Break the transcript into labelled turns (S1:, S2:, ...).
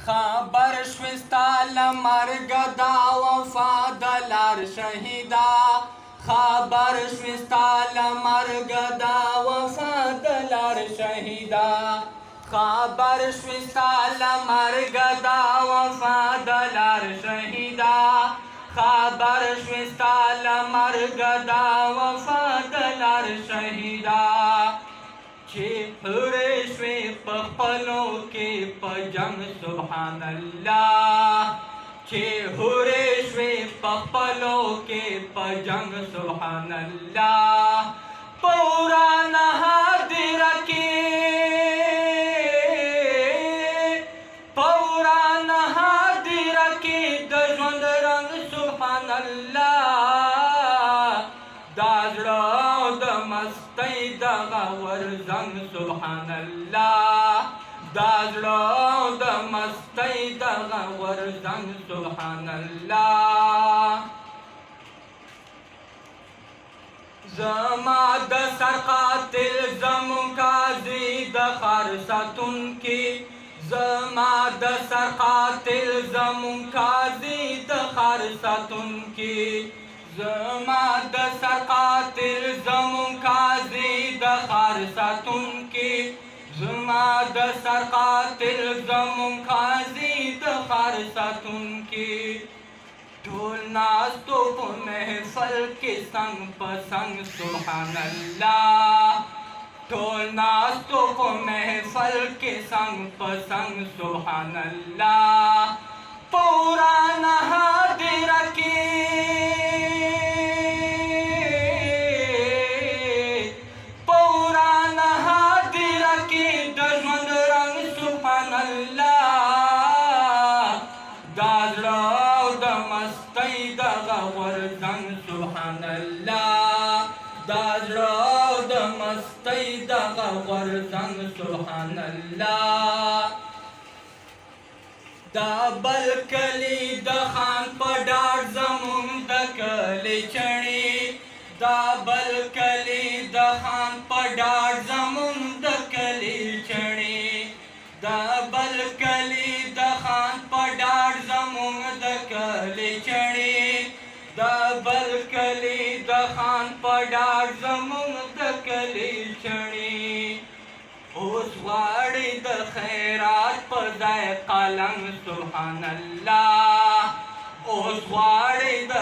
S1: خبر شوی ستا له مرګه دا وفا د لار شهیدا خبر شوی ستا له مرګه دا وفا د لار شهیدا خبر شوی ستا له مرګه دا وفا د لار شهیدا خبر شوی ستا له مرګه دا وفا د لار شهیدا چې هرې شوې په خپلو کې په جنګ سبحان الله چې هرې شوې په خپلو کې په جنګ سبحان الله په ورانه هدیره کې په ورانه هدیره کې د ژوند رنګ سبحان الله دا زړه د مستۍ دغه ورزنګ سبحان الله دا زړه د مستۍ دغه ورزنګ سبحان الله زما د سر قاتل زمون قاضي د ښار ساتونکي زما د سر قاتل زمون قاضي د ښار ساتونکي زما د سر قاتل زمون قاضي د ښار ساتونکي زما د سر قاتل زمون قاضي د ښار ساتونکي ټول ناستو په محفل کې څنګ په څنګ سبحان الله ټول ناستو په محفل کې څنګ په څنګ سبحان الله په ورانه هدیره کې سبحان الله دا زړه د مستۍ دغه غورځنګ سبحان الله دا بل کلی د خان په ډاډ زمون د کلی چڼې دا بل کلی د خان په ډاډ زمون د کلی چڼې دا بل کلی د خان په ډاډ زمون د کلی چڼې دا بل کلی د خان په ډاډ زمون د کلی چڼې اوس غواړي د خیرات په ځای قلم سبحان الله اوس غواړي د